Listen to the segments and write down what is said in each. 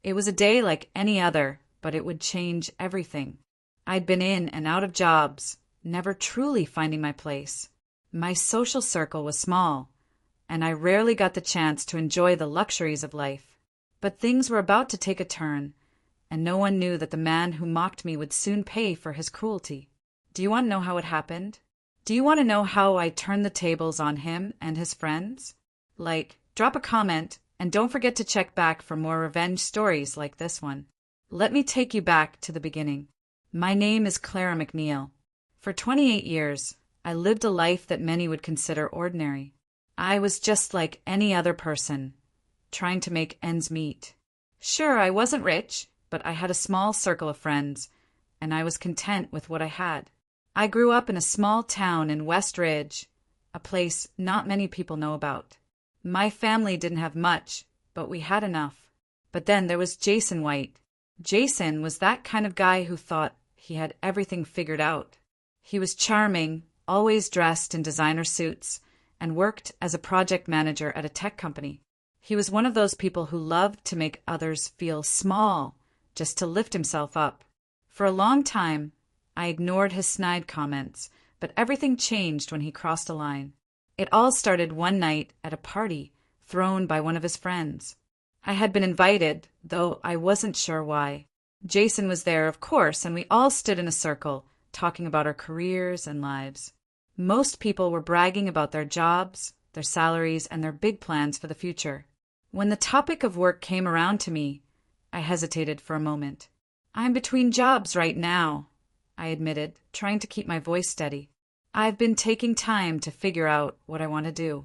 It was a day like any other, but it would change everything. I'd been in and out of jobs, never truly finding my place. My social circle was small, and I rarely got the chance to enjoy the luxuries of life. But things were about to take a turn, and no one knew that the man who mocked me would soon pay for his cruelty. Do you want to know how it happened? Do you want to know how I turned the tables on him and his friends? Drop a comment, and don't forget to check back for more revenge stories like this one. Let me take you back to the beginning. My name is Clara McNeil. For 28 years, I lived a life that many would consider ordinary. I was just like any other person, trying to make ends meet. Sure, I wasn't rich, but I had a small circle of friends, and I was content with what I had. I grew up in a small town in West Ridge, a place not many people know about. My family didn't have much, but we had enough. But then there was Jason White. Jason was that kind of guy who thought he had everything figured out. He was charming, always dressed in designer suits, and worked as a project manager at a tech company. He was one of those people who loved to make others feel small, just to lift himself up. For a long time, I ignored his snide comments, but everything changed when he crossed a line. It all started one night at a party thrown by one of his friends. I had been invited, though I wasn't sure why. Jason was there, of course, and we all stood in a circle, talking about our careers and lives. Most people were bragging about their jobs, their salaries, and their big plans for the future. When the topic of work came around to me, I hesitated for a moment. I'm between jobs right now, I admitted, trying to keep my voice steady. I've been taking time to figure out what I want to do.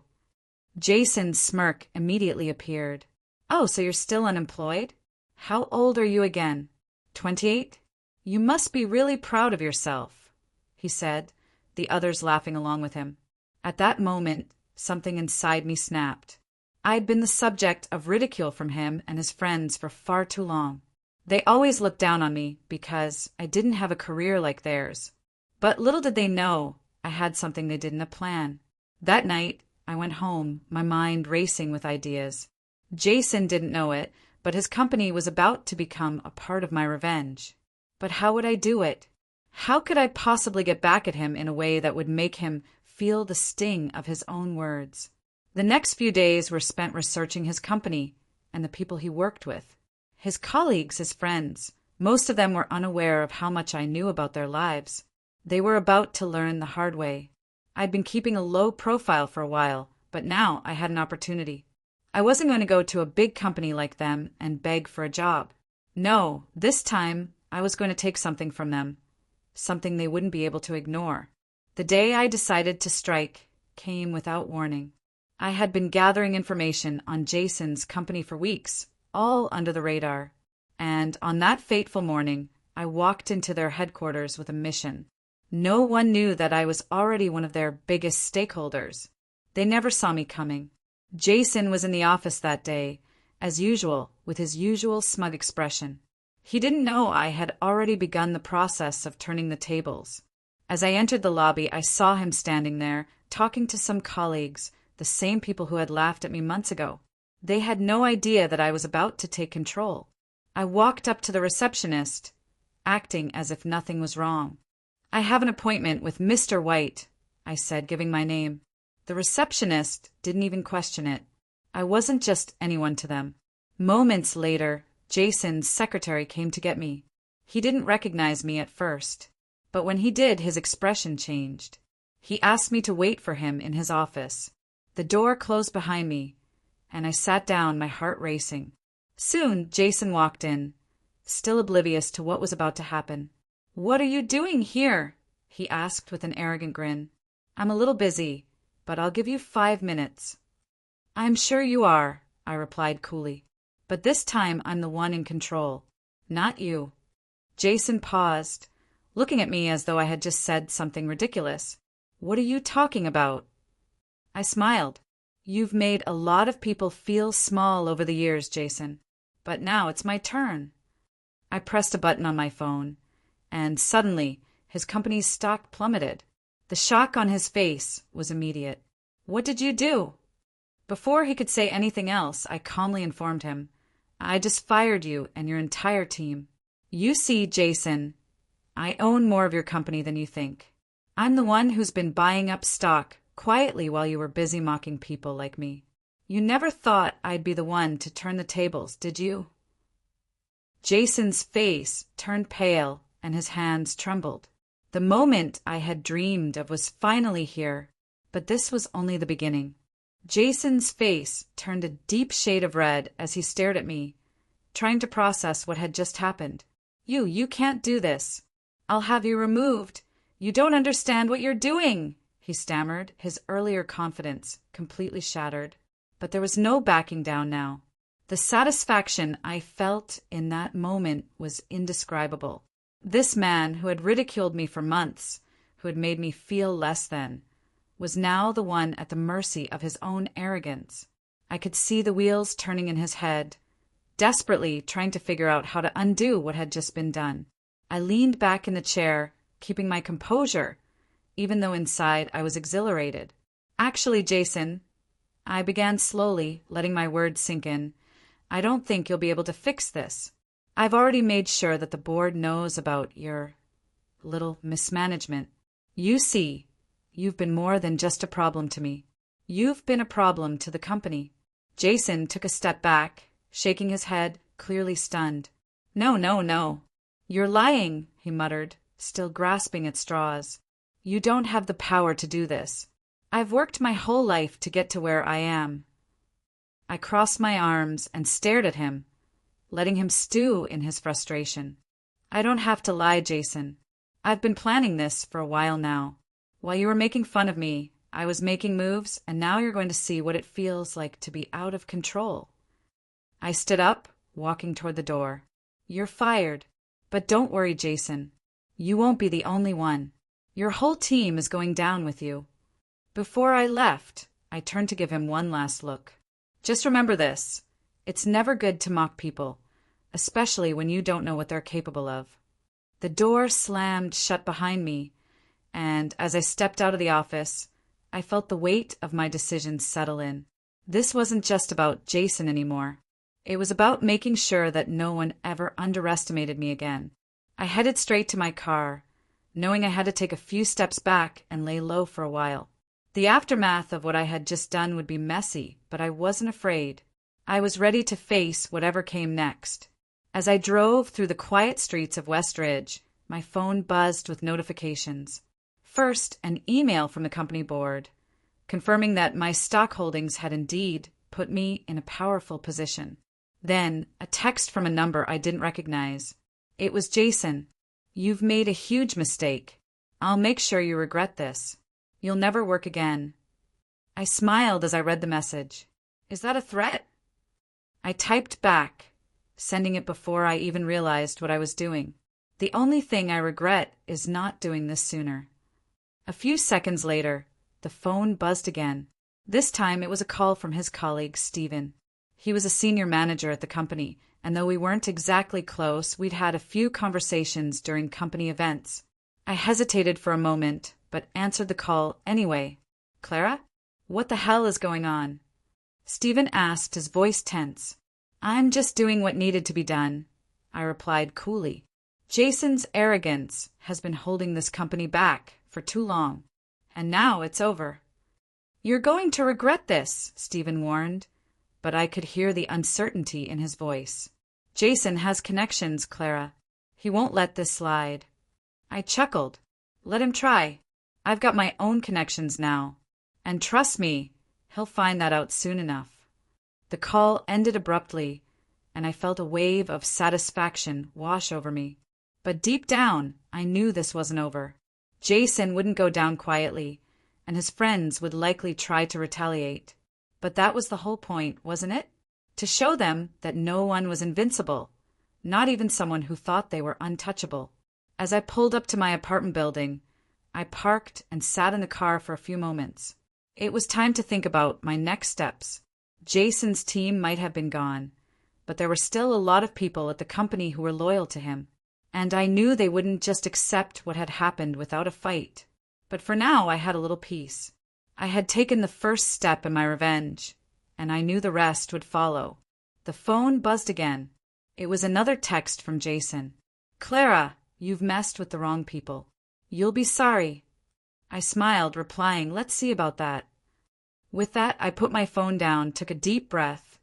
Jason's smirk immediately appeared. Oh, so you're still unemployed? How old are you again? 28? You must be really proud of yourself, he said, the others laughing along with him. At that moment, something inside me snapped. I'd been the subject of ridicule from him and his friends for far too long. They always looked down on me because I didn't have a career like theirs. But little did they know I had something they didn't plan. That night, I went home, my mind racing with ideas. Jason didn't know it, but his company was about to become a part of my revenge. But how would I do it? How could I possibly get back at him in a way that would make him feel the sting of his own words? The next few days were spent researching his company and the people he worked with. His colleagues, his friends, most of them were unaware of how much I knew about their lives. They were about to learn the hard way. I'd been keeping a low profile for a while, but now I had an opportunity. I wasn't going to go to a big company like them and beg for a job. No, this time I was going to take something from them, something they wouldn't be able to ignore. The day I decided to strike came without warning. I had been gathering information on Jason's company for weeks, all under the radar. And on that fateful morning, I walked into their headquarters with a mission. No one knew that I was already one of their biggest stakeholders. They never saw me coming. Jason was in the office that day, as usual, with his usual smug expression. He didn't know I had already begun the process of turning the tables. As I entered the lobby, I saw him standing there, talking to some colleagues, the same people who had laughed at me months ago. They had no idea that I was about to take control. I walked up to the receptionist, acting as if nothing was wrong. I have an appointment with Mr. White, I said, giving my name. The receptionist didn't even question it. I wasn't just anyone to them. Moments later, Jason's secretary came to get me. He didn't recognize me at first, but when he did, his expression changed. He asked me to wait for him in his office. The door closed behind me, and I sat down, my heart racing. Soon, Jason walked in, still oblivious to what was about to happen. "What are you doing here?" he asked with an arrogant grin. "I'm a little busy, but I'll give you 5 minutes." "I'm sure you are," I replied coolly. "But this time I'm the one in control, not you." Jason paused, looking at me as though I had just said something ridiculous. "What are you talking about?" I smiled. "You've made a lot of people feel small over the years, Jason. But now it's my turn." I pressed a button on my phone, and suddenly his company's stock plummeted. The shock on his face was immediate. "What did you do?" Before he could say anything else, I calmly informed him. I just fired you and your entire team. You see, Jason, I own more of your company than you think. I'm the one who's been buying up stock quietly while you were busy mocking people like me. You never thought I'd be the one to turn the tables, did you?" Jason's face turned pale and his hands trembled. The moment I had dreamed of was finally here, but this was only the beginning. Jason's face turned a deep shade of red as he stared at me, trying to process what had just happened. You can't do this. I'll have you removed. You don't understand what you're doing," he stammered, his earlier confidence completely shattered. But there was no backing down now. The satisfaction I felt in that moment was indescribable. This man who had ridiculed me for months, who had made me feel less than, was now the one at the mercy of his own arrogance. I could see the wheels turning in his head, desperately trying to figure out how to undo what had just been done. I leaned back in the chair, keeping my composure, even though inside I was exhilarated. "Actually, Jason," I began slowly, letting my words sink in, "I don't think you'll be able to fix this. I've already made sure that the board knows about your little mismanagement. You see, you've been more than just a problem to me. You've been a problem to the company." Jason took a step back, shaking his head, clearly stunned. No, "You're lying," he muttered, still grasping at straws. "You don't have the power to do this. I've worked my whole life to get to where I am." I crossed my arms and stared at him, letting him stew in his frustration. "I don't have to lie, Jason. I've been planning this for a while now. While you were making fun of me, I was making moves, and now you're going to see what it feels like to be out of control." I stood up, walking toward the door. "You're fired. But don't worry, Jason. You won't be the only one. Your whole team is going down with you." Before I left, I turned to give him one last look. "Just remember this. It's never good to mock people, especially when you don't know what they're capable of." The door slammed shut behind me, and as I stepped out of the office, I felt the weight of my decisions settle in. This wasn't just about Jason anymore. It was about making sure that no one ever underestimated me again. I headed straight to my car, knowing I had to take a few steps back and lay low for a while. The aftermath of what I had just done would be messy, but I wasn't afraid. I was ready to face whatever came next. As I drove through the quiet streets of West Ridge, my phone buzzed with notifications. First, an email from the company board, confirming that my stock holdings had indeed put me in a powerful position. Then, a text from a number I didn't recognize. It was Jason. "You've made a huge mistake. I'll make sure you regret this. You'll never work again." I smiled as I read the message. "Is that a threat?" I typed back, sending it before I even realized what I was doing. "The only thing I regret is not doing this sooner." A few seconds later, the phone buzzed again. This time it was a call from his colleague, Steven. He was a senior manager at the company, and though we weren't exactly close, we'd had a few conversations during company events. I hesitated for a moment, but answered the call anyway. "Clara? What the hell is going on?" Steven asked, his voice tense. "I'm just doing what needed to be done," I replied coolly. "Jason's arrogance has been holding this company back for too long, and now it's over." "You're going to regret this," Steven warned, but I could hear the uncertainty in his voice. "Jason has connections, Clara. He won't let this slide." I chuckled. "Let him try. I've got my own connections now. And trust me, he'll find that out soon enough." The call ended abruptly, and I felt a wave of satisfaction wash over me. But deep down, I knew this wasn't over. Jason wouldn't go down quietly, and his friends would likely try to retaliate. But that was the whole point, wasn't it? To show them that no one was invincible, not even someone who thought they were untouchable. As I pulled up to my apartment building, I parked and sat in the car for a few moments. It was time to think about my next steps. Jason's team might have been gone, but there were still a lot of people at the company who were loyal to him, and I knew they wouldn't just accept what had happened without a fight. But for now, I had a little peace. I had taken the first step in my revenge, and I knew the rest would follow. The phone buzzed again. It was another text from Jason. "Clara, you've messed with the wrong people. You'll be sorry." I smiled, replying, "Let's see about that." With that, I put my phone down, took a deep breath,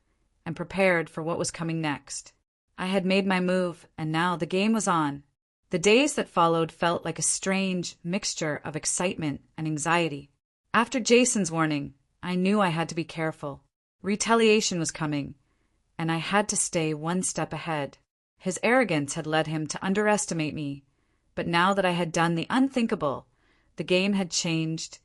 and prepared for what was coming next. I had made my move, and now the game was on. The days that followed felt like a strange mixture of excitement and anxiety. After Jason's warning, I knew I had to be careful. Retaliation was coming, and I had to stay one step ahead. His arrogance had led him to underestimate me, but now that I had done the unthinkable, the game had changed,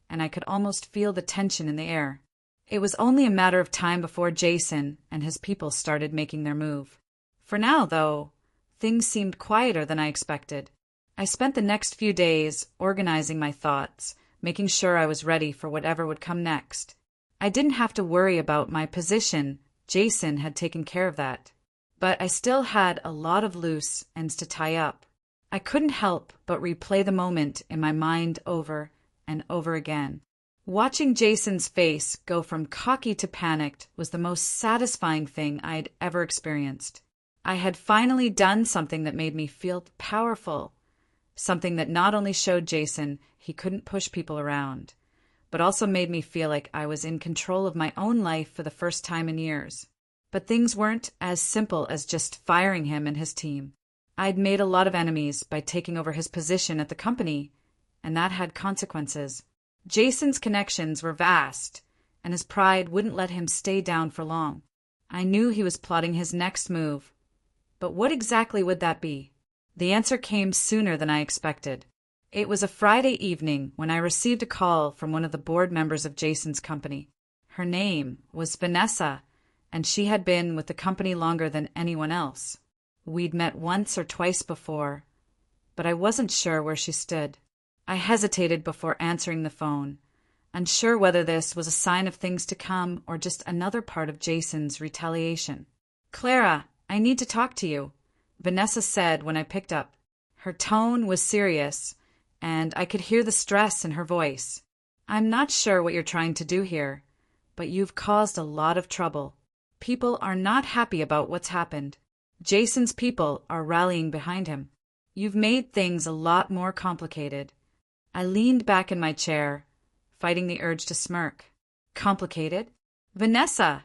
and I could almost feel the tension in the air. It was only a matter of time before Jason and his people started making their move. For now, though, things seemed quieter than I expected. I spent the next few days organizing my thoughts, making sure I was ready for whatever would come next. I didn't have to worry about my position. Jason had taken care of that. But I still had a lot of loose ends to tie up. I couldn't help but replay the moment in my mind over and over again. Watching Jason's face go from cocky to panicked was the most satisfying thing I'd ever experienced. I had finally done something that made me feel powerful, something that not only showed Jason he couldn't push people around, but also made me feel like I was in control of my own life for the first time in years. But things weren't as simple as just firing him and his team. I'd made a lot of enemies by taking over his position at the company, and that had consequences. Jason's connections were vast, and his pride wouldn't let him stay down for long. I knew he was plotting his next move. But what exactly would that be? The answer came sooner than I expected. It was a Friday evening when I received a call from one of the board members of Jason's company. Her name was Vanessa, and she had been with the company longer than anyone else. We'd met once or twice before, but I wasn't sure where she stood. I hesitated before answering the phone, unsure whether this was a sign of things to come or just another part of Jason's retaliation. "Clara, I need to talk to you," Vanessa said when I picked up. Her tone was serious, and I could hear the stress in her voice. "I'm not sure what you're trying to do here, but you've caused a lot of trouble. People are not happy about what's happened. Jason's people are rallying behind him. You've made things a lot more complicated." I leaned back in my chair, fighting the urge to smirk. "Complicated? Vanessa,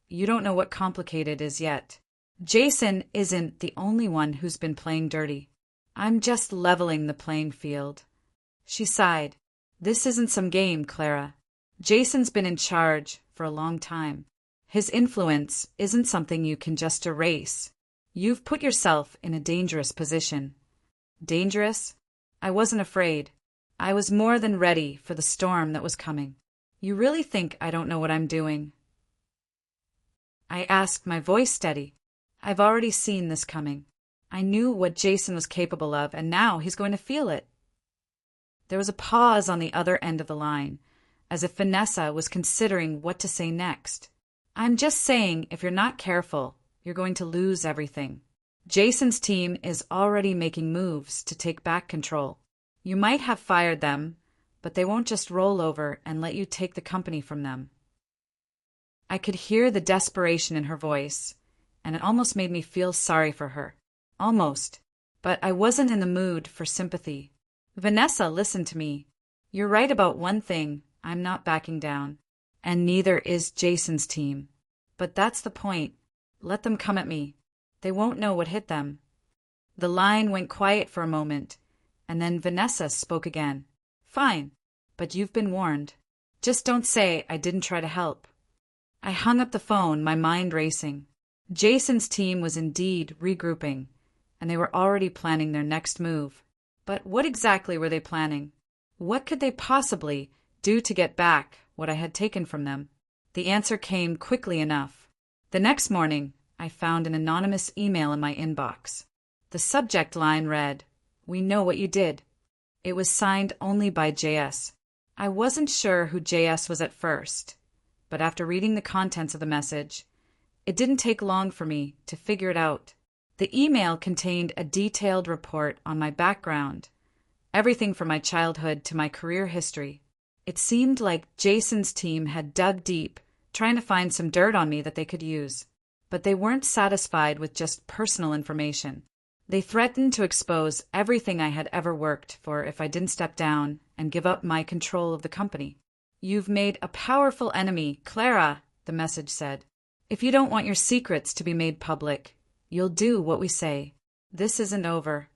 you don't know what complicated is yet. Jason isn't the only one who's been playing dirty. I'm just leveling the playing field." She sighed. "This isn't some game, Clara. Jason's been in charge for a long time. His influence isn't something you can just erase. You've put yourself in a dangerous position." Dangerous? I wasn't afraid. I was more than ready for the storm that was coming. "You really think I don't know what I'm doing?" I asked, my voice steady. "I've already seen this coming. I knew what Jason was capable of, and now he's going to feel it." There was a pause on the other end of the line, as if Vanessa was considering what to say next. "I'm just saying, if you're not careful, you're going to lose everything. Jason's team is already making moves to take back control. You might have fired them, but they won't just roll over and let you take the company from them." I could hear the desperation in her voice, and it almost made me feel sorry for her. Almost. But I wasn't in the mood for sympathy. "Vanessa, listen to me. You're right about one thing. I'm not backing down. And neither is Jason's team. But that's the point. Let them come at me. They won't know what hit them." The line went quiet for a moment, and then Vanessa spoke again. "Fine, but you've been warned. Just don't say I didn't try to help." I hung up the phone, my mind racing. Jason's team was indeed regrouping, and they were already planning their next move. But what exactly were they planning? What could they possibly do to get back what I had taken from them? The answer came quickly enough. The next morning, I found an anonymous email in my inbox. The subject line read, "We know what you did." It was signed only by JS. I wasn't sure who JS was at first, but after reading the contents of the message, it didn't take long for me to figure it out. The email contained a detailed report on my background, everything from my childhood to my career history. It seemed like Jason's team had dug deep, trying to find some dirt on me that they could use. But they weren't satisfied with just personal information. They threatened to expose everything I had ever worked for if I didn't step down and give up my control of the company. "You've made a powerful enemy, Clara," the message said. "If you don't want your secrets to be made public, you'll do what we say. This isn't over."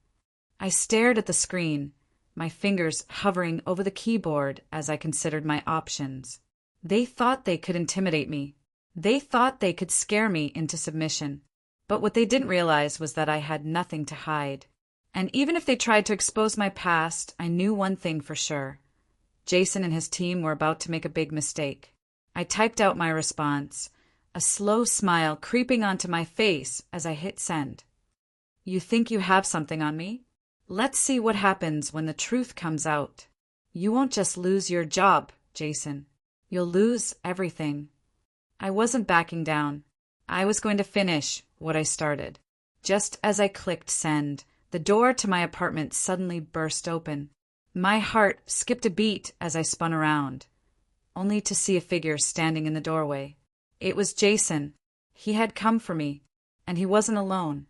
I stared at the screen, my fingers hovering over the keyboard as I considered my options. They thought they could intimidate me. They thought they could scare me into submission. But what they didn't realize was that I had nothing to hide. And even if they tried to expose my past, I knew one thing for sure. Jason and his team were about to make a big mistake. I typed out my response, a slow smile creeping onto my face as I hit send. "You think you have something on me? Let's see what happens when the truth comes out. You won't just lose your job, Jason. You'll lose everything." I wasn't backing down. I was going to finish what I started. Just as I clicked send, the door to my apartment suddenly burst open. My heart skipped a beat as I spun around, only to see a figure standing in the doorway. It was Jason. He had come for me, and he wasn't alone.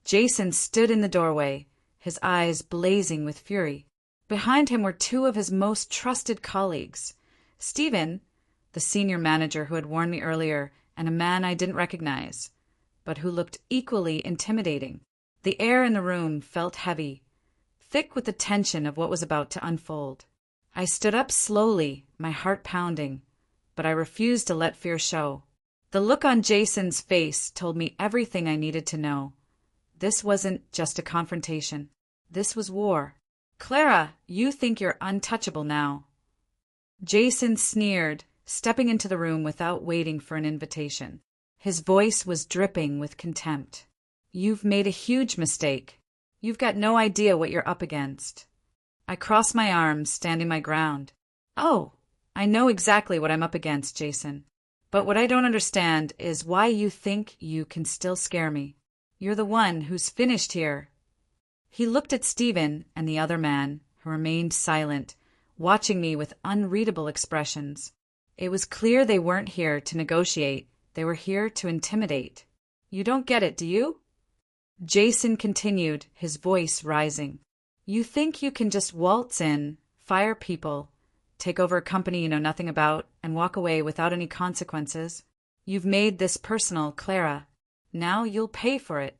Jason stood in the doorway, his eyes blazing with fury. Behind him were two of his most trusted colleagues, Stephen, the senior manager who had warned me earlier, and a man I didn't recognize, but who looked equally intimidating. The air in the room felt heavy, thick with the tension of what was about to unfold. I stood up slowly, my heart pounding, but I refused to let fear show. The look on Jason's face told me everything I needed to know. This wasn't just a confrontation. This was war. "Clara, you think you're untouchable now." Jason sneered, stepping into the room without waiting for an invitation. His voice was dripping with contempt. "You've made a huge mistake. You've got no idea what you're up against." I crossed my arms, standing my ground. "Oh, I know exactly what I'm up against, Jason. But what I don't understand is why you think you can still scare me. You're the one who's finished here." He looked at Stephen and the other man, who remained silent, watching me with unreadable expressions. It was clear they weren't here to negotiate. They were here to intimidate. "You don't get it, do you?" Jason continued, his voice rising. "You think you can just waltz in, fire people, take over a company you know nothing about, and walk away without any consequences? You've made this personal, Clara. Now you'll pay for it."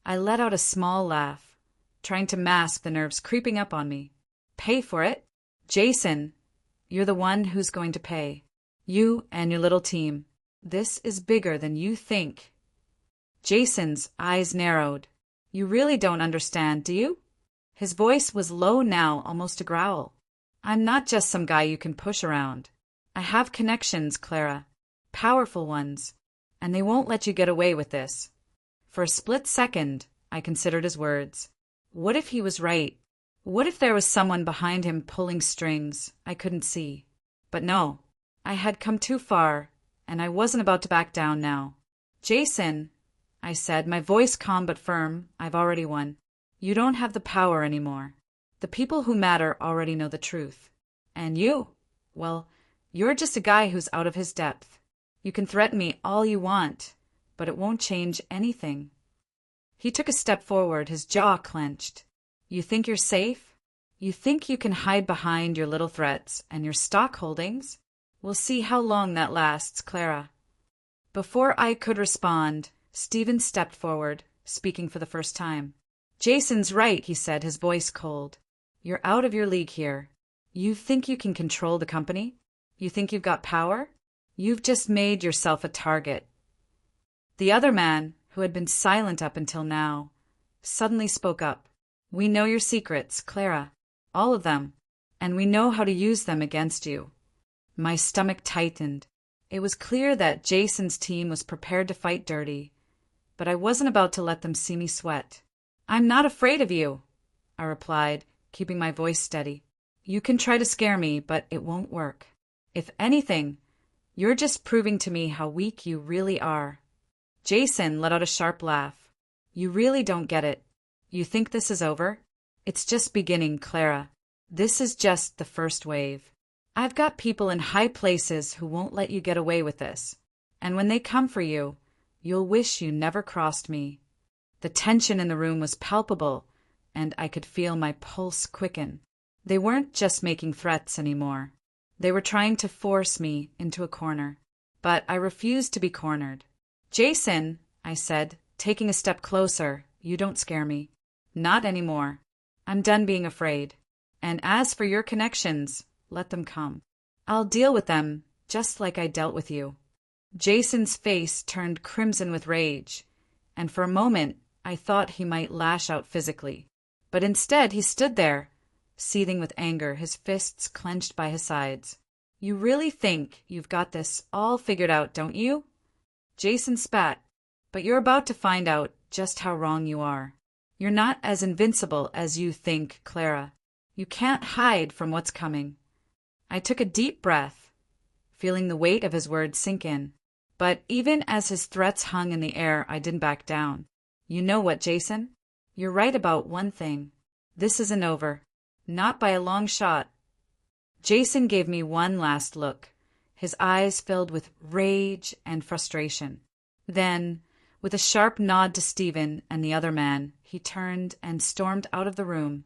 I let out a small laugh, trying to mask the nerves creeping up on me. "Pay for it? Jason, you're the one who's going to pay. You and your little team. This is bigger than you think." Jason's eyes narrowed. "You really don't understand, do you?" His voice was low now, almost a growl. "I'm not just some guy you can push around. I have connections, Clara. Powerful ones. And they won't let you get away with this." For a split second, I considered his words. What if he was right? What if there was someone behind him pulling strings I couldn't see? But no, I had come too far, and I wasn't about to back down now. "Jason," I said, my voice calm but firm, "I've already won. You don't have the power anymore. The people who matter already know the truth. And you, well, you're just a guy who's out of his depth. You can threaten me all you want, but it won't change anything." He took a step forward, his jaw clenched. "You think you're safe? You think you can hide behind your little threats and your stock holdings? We'll see how long that lasts, Clara." Before I could respond, Stephen stepped forward, speaking for the first time. "Jason's right," he said, his voice cold. "You're out of your league here. You think you can control the company? You think you've got power? You've just made yourself a target." The other man, who had been silent up until now, suddenly spoke up. "We know your secrets, Clara. All of them. And we know how to use them against you." My stomach tightened. It was clear that Jason's team was prepared to fight dirty, but I wasn't about to let them see me sweat. "I'm not afraid of you," I replied, keeping my voice steady. "You can try to scare me, but it won't work. If anything, you're just proving to me how weak you really are." Jason let out a sharp laugh. "You really don't get it. You think this is over? It's just beginning, Clara. This is just the first wave. I've got people in high places who won't let you get away with this. And when they come for you, You'll wish you never crossed me." The tension in the room was palpable, and I could feel my pulse quicken. They weren't just making threats anymore. They were trying to force me into a corner. But I refused to be cornered. "Jason," I said, taking a step closer, "you don't scare me. Not anymore. I'm done being afraid. And as for your connections, let them come. I'll deal with them just like I dealt with you." Jason's face turned crimson with rage, and for a moment I thought he might lash out physically. But instead he stood there, seething with anger, his fists clenched by his sides. "You really think you've got this all figured out, don't you?" Jason spat. "But you're about to find out just how wrong you are. You're not as invincible as you think, Clara. You can't hide from what's coming." I took a deep breath, feeling the weight of his words sink in. But even as his threats hung in the air, I didn't back down. "You know what, Jason? You're right about one thing. This isn't over. Not by a long shot." Jason gave me one last look, his eyes filled with rage and frustration. Then, with a sharp nod to Stephen and the other man, he turned and stormed out of the room,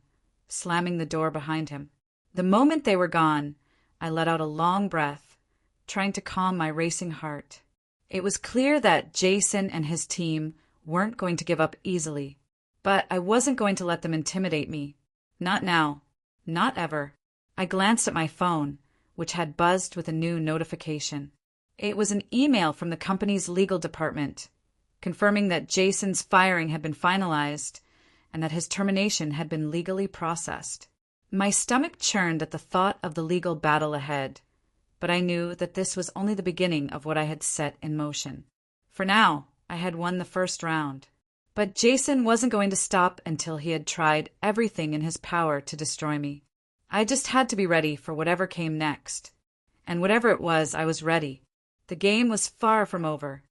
slamming the door behind him. The moment they were gone, I let out a long breath, trying to calm my racing heart. It was clear that Jason and his team weren't going to give up easily, but I wasn't going to let them intimidate me. Not now. Not ever. I glanced at my phone, which had buzzed with a new notification. It was an email from the company's legal department, confirming that Jason's firing had been finalized and that his termination had been legally processed. My stomach churned at the thought of the legal battle ahead, but I knew that this was only the beginning of what I had set in motion. For now, I had won the first round. But Jason wasn't going to stop until he had tried everything in his power to destroy me. I just had to be ready for whatever came next. And whatever it was, I was ready. The game was far from over.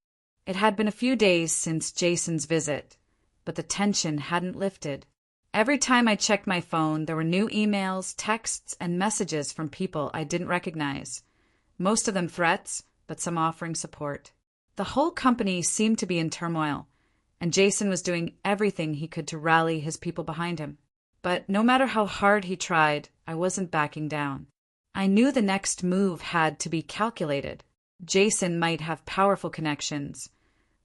It had been a few days since Jason's visit, but the tension hadn't lifted. Every time I checked my phone, there were new emails, texts, and messages from people I didn't recognize. Most of them threats, but some offering support. The whole company seemed to be in turmoil, and Jason was doing everything he could to rally his people behind him. But no matter how hard he tried, I wasn't backing down. I knew the next move had to be calculated. Jason might have powerful connections,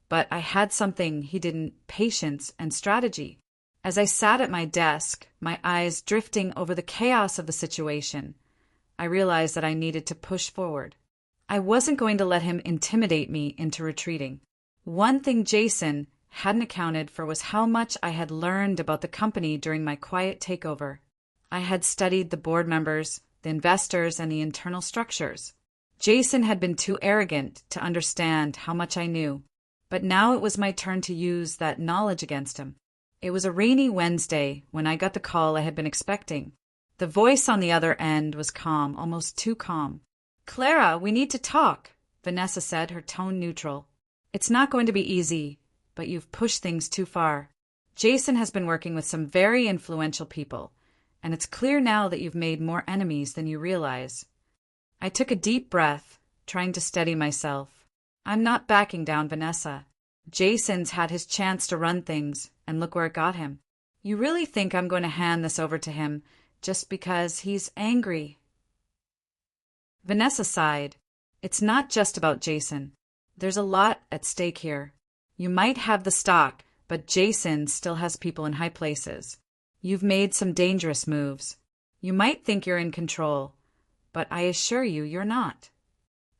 but I had something he didn't: patience and strategy. As I sat at my desk, my eyes drifting over the chaos of the situation, I realized that I needed to push forward. I wasn't going to let him intimidate me into retreating. One thing Jason hadn't accounted for was how much I had learned about the company during my quiet takeover. I had studied the board members, the investors, and the internal structures. Jason had been too arrogant to understand how much I knew, but now it was my turn to use that knowledge against him. It was a rainy Wednesday when I got the call I had been expecting. The voice on the other end was calm, almost too calm. "Clara, we need to talk," Vanessa said, her tone neutral. "It's not going to be easy, but you've pushed things too far. Jason has been working with some very influential people, and it's clear now that you've made more enemies than you realize." I took a deep breath, trying to steady myself. "I'm not backing down, Vanessa. Jason's had his chance to run things, and look where it got him. You really think I'm going to hand this over to him just because he's angry?" Vanessa sighed. "It's not just about Jason. There's a lot at stake here. You might have the stock, but Jason still has people in high places. You've made some dangerous moves. You might think you're in control, but I assure you you're not."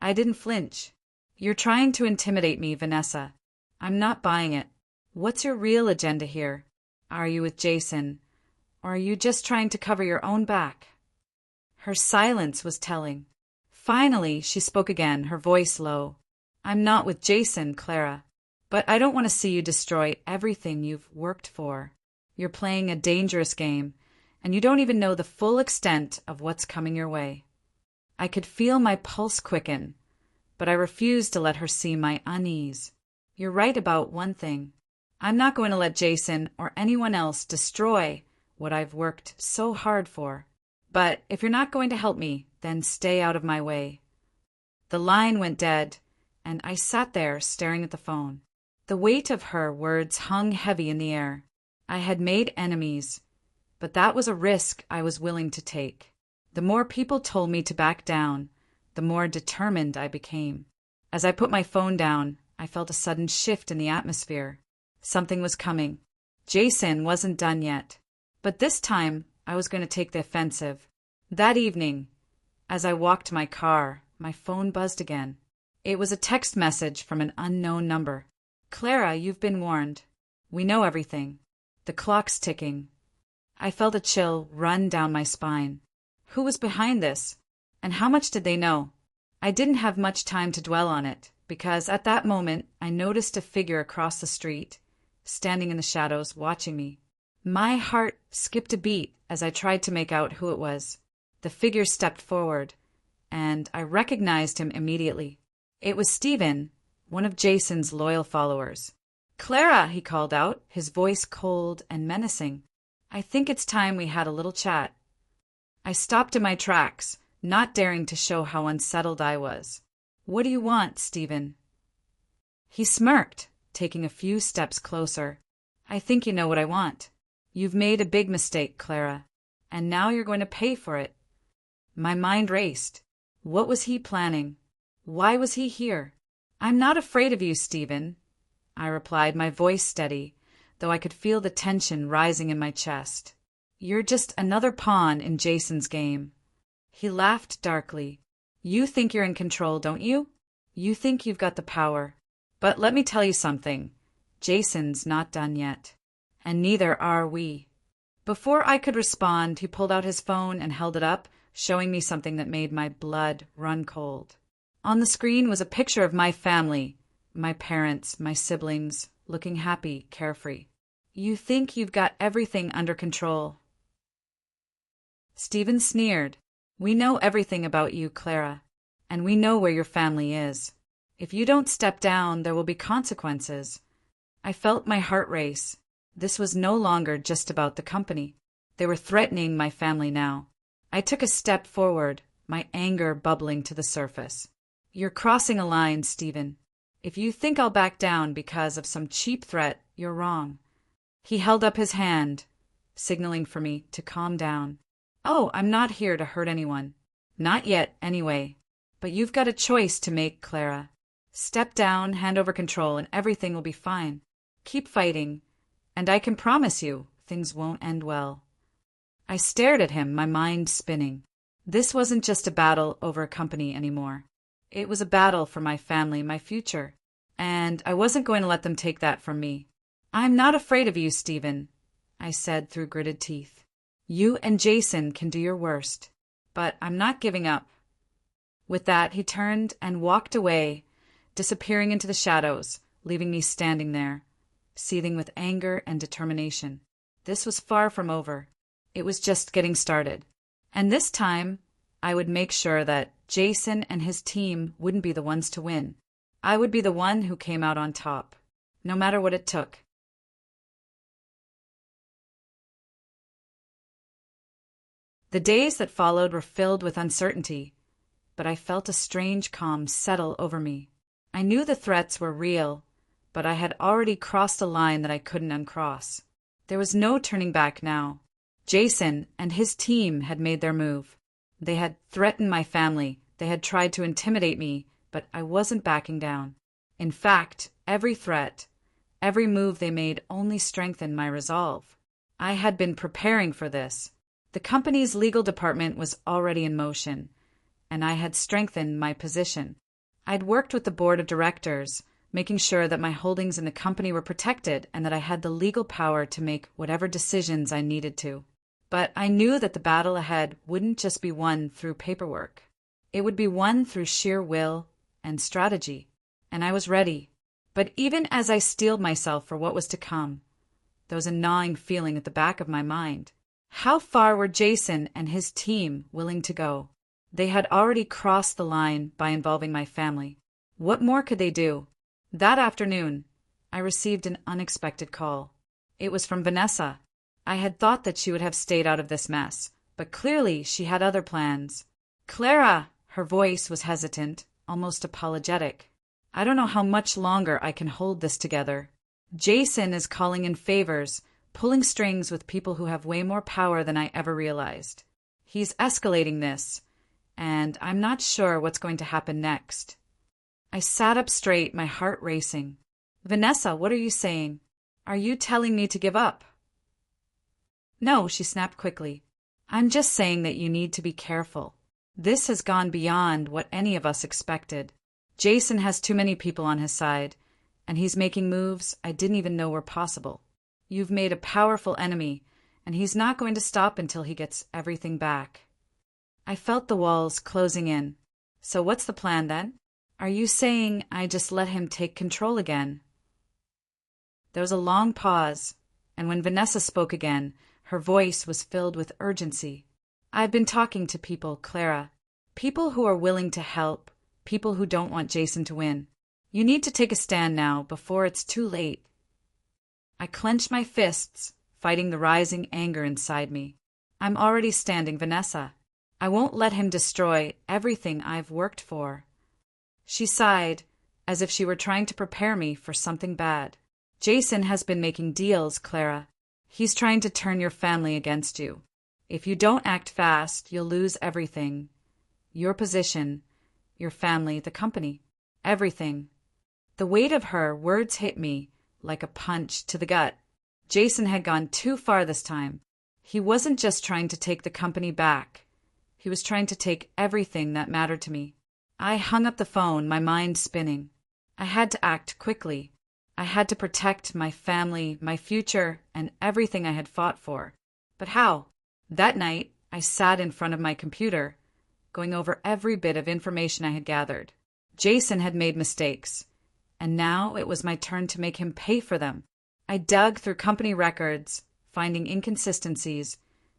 I didn't flinch. "You're trying to intimidate me, Vanessa. I'm not buying it. What's your real agenda here? Are you with Jason, or are you just trying to cover your own back?" Her silence was telling. Finally, she spoke again, her voice low. "I'm not with Jason, Clara, but I don't want to see you destroy everything you've worked for. You're playing a dangerous game, and you don't even know the full extent of what's coming your way." I could feel my pulse quicken, but I refused to let her see my unease. "You're right about one thing. I'm not going to let Jason or anyone else destroy what I've worked so hard for. But if you're not going to help me, then stay out of my way." The line went dead, and I sat there staring at the phone. The weight of her words hung heavy in the air. I had made enemies, but that was a risk I was willing to take. The more people told me to back down, the more determined I became. As I put my phone down, I felt a sudden shift in the atmosphere. Something was coming. Jason wasn't done yet. But this time, I was going to take the offensive. That evening, as I walked to my car, my phone buzzed again. It was a text message from an unknown number. "Clara, you've been warned. We know everything. The clock's ticking." I felt a chill run down my spine. Who was behind this? And how much did they know? I didn't have much time to dwell on it, because at that moment I noticed a figure across the street, standing in the shadows, watching me. My heart skipped a beat as I tried to make out who it was. The figure stepped forward, and I recognized him immediately. It was Stephen, one of Jason's loyal followers. "Clara," he called out, his voice cold and menacing. "I think it's time we had a little chat." I stopped in my tracks, not daring to show how unsettled I was. "What do you want, Stephen?" He smirked, taking a few steps closer. "I think you know what I want. You've made a big mistake, Clara, and now you're going to pay for it." My mind raced. What was he planning? Why was he here? "I'm not afraid of you, Stephen," I replied, my voice steady, though I could feel the tension rising in my chest. "You're just another pawn in Jason's game." He laughed darkly. "You think you're in control, don't you? You think you've got the power. But let me tell you something. Jason's not done yet. And neither are we." Before I could respond, he pulled out his phone and held it up, showing me something that made my blood run cold. On the screen was a picture of my family, my parents, my siblings, looking happy, carefree. "You think you've got everything under control." Stephen sneered. "We know everything about you, Clara, and we know where your family is. If you don't step down, there will be consequences." I felt my heart race. This was no longer just about the company. They were threatening my family now. I took a step forward, my anger bubbling to the surface. "You're crossing a line, Stephen. If you think I'll back down because of some cheap threat, you're wrong." He held up his hand, signaling for me to calm down. "Oh, I'm not here to hurt anyone. Not yet, anyway. But you've got a choice to make, Clara. Step down, hand over control, and everything will be fine. Keep fighting, and I can promise you things won't end well." I stared at him, my mind spinning. This wasn't just a battle over a company anymore. It was a battle for my family, my future. And I wasn't going to let them take that from me. "I'm not afraid of you, Stephen," I said through gritted teeth. "You and Jason can do your worst, but I'm not giving up." With that, he turned and walked away, disappearing into the shadows, leaving me standing there, seething with anger and determination. This was far from over. It was just getting started. And this time, I would make sure that Jason and his team wouldn't be the ones to win. I would be the one who came out on top, no matter what it took. The days that followed were filled with uncertainty, but I felt a strange calm settle over me. I knew the threats were real, but I had already crossed a line that I couldn't uncross. There was no turning back now. Jason and his team had made their move. They had threatened my family, they had tried to intimidate me, but I wasn't backing down. In fact, every threat, every move they made only strengthened my resolve. I had been preparing for this. The company's legal department was already in motion, and I had strengthened my position. I'd worked with the board of directors, making sure that my holdings in the company were protected and that I had the legal power to make whatever decisions I needed to. But I knew that the battle ahead wouldn't just be won through paperwork. It would be won through sheer will and strategy, and I was ready. But even as I steeled myself for what was to come, there was a gnawing feeling at the back of my mind. How far were Jason and his team willing to go? They had already crossed the line by involving my family. What more could they do? That afternoon, I received an unexpected call. It was from Vanessa. I had thought that she would have stayed out of this mess, but clearly she had other plans. "Clara!" Her voice was hesitant, almost apologetic. I don't know how much longer I can hold this together. Jason is calling in favors, pulling strings with people who have way more power than I ever realized. He's escalating this, and I'm not sure what's going to happen next. I sat up straight, my heart racing. Vanessa, what are you saying? Are you telling me to give up? No, she snapped quickly. I'm just saying that you need to be careful. This has gone beyond what any of us expected. Jason has too many people on his side, and he's making moves I didn't even know were possible. You've made a powerful enemy, and he's not going to stop until he gets everything back. I felt the walls closing in. So what's the plan then? Are you saying I just let him take control again? There was a long pause, and when Vanessa spoke again, her voice was filled with urgency. I've been talking to people, Clara. People who are willing to help, people who don't want Jason to win. You need to take a stand now, before it's too late. I clenched my fists, fighting the rising anger inside me. I'm already standing, Vanessa. I won't let him destroy everything I've worked for. She sighed, as if she were trying to prepare me for something bad. Jason has been making deals, Clara. He's trying to turn your family against you. If you don't act fast, you'll lose everything. Your position, your family, the company, everything. The weight of her words hit me like a punch to the gut. Jason had gone too far this time. He wasn't just trying to take the company back. He was trying to take everything that mattered to me. I hung up the phone, my mind spinning. I had to act quickly. I had to protect my family, my future, and everything I had fought for. But how? That night, I sat in front of my computer, going over every bit of information I had gathered. Jason had made mistakes, and now it was my turn to make him pay for them. I dug through company records, finding inconsistencies,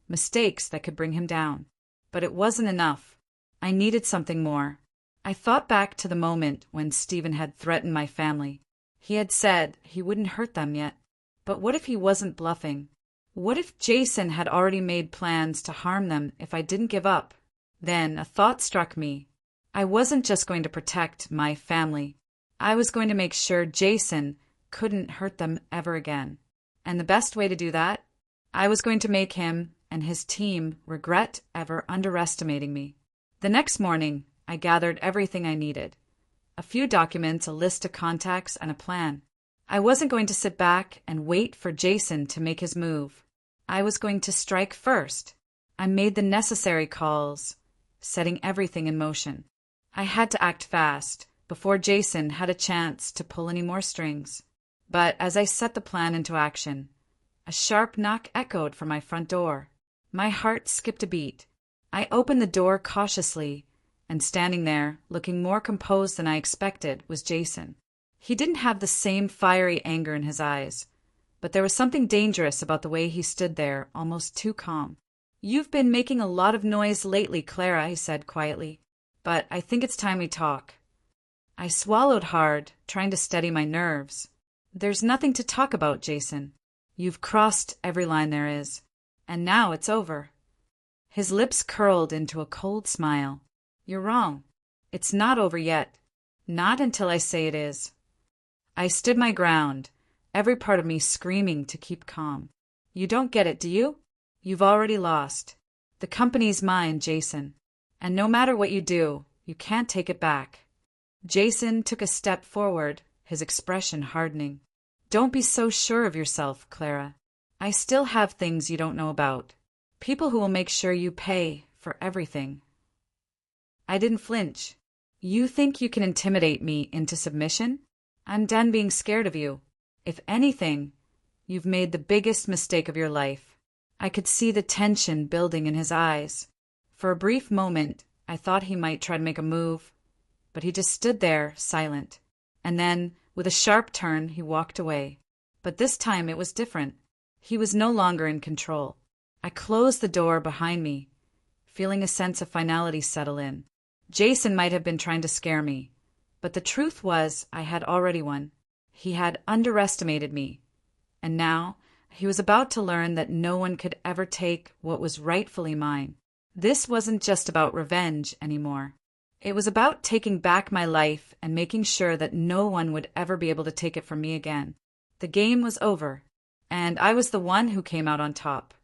mistakes that could bring him down. But it wasn't enough. I needed something more. I thought back to the moment when Stephen had threatened my family. He had said he wouldn't hurt them yet. But what if he wasn't bluffing? What if Jason had already made plans to harm them if I didn't give up? Then a thought struck me. I wasn't just going to protect my family. I was going to make sure Jason couldn't hurt them ever again. And the best way to do that? I was going to make him and his team regret ever underestimating me. The next morning, I gathered everything I needed. A few documents, a list of contacts, and a plan. I wasn't going to sit back and wait for Jason to make his move. I was going to strike first. I made the necessary calls, setting everything in motion. I had to act fast, before Jason had a chance to pull any more strings. But as I set the plan into action, a sharp knock echoed from my front door. My heart skipped a beat. I opened the door cautiously, and standing there, looking more composed than I expected, was Jason. He didn't have the same fiery anger in his eyes, but there was something dangerous about the way he stood there, almost too calm. "You've been making a lot of noise lately, Clara," he said quietly, "but I think it's time we talk." I swallowed hard, trying to steady my nerves. "There's nothing to talk about, Jason. You've crossed every line there is, and now it's over." His lips curled into a cold smile. "You're wrong. It's not over yet. Not until I say it is." I stood my ground, every part of me screaming to keep calm. "You don't get it, do you? You've already lost. The company's mine, Jason. And no matter what you do, you can't take it back." Jason took a step forward, his expression hardening. "Don't be so sure of yourself, Clara. I still have things you don't know about. People who will make sure you pay for everything." I didn't flinch. "You think you can intimidate me into submission? I'm done being scared of you. If anything, you've made the biggest mistake of your life." I could see the tension building in his eyes. For a brief moment, I thought he might try to make a move, but he just stood there, silent. And then, with a sharp turn, he walked away. But this time it was different. He was no longer in control. I closed the door behind me, feeling a sense of finality settle in. Jason might have been trying to scare me, but the truth was I had already won. He had underestimated me, and now he was about to learn that no one could ever take what was rightfully mine. This wasn't just about revenge anymore. It was about taking back my life and making sure that no one would ever be able to take it from me again. The game was over, and I was the one who came out on top.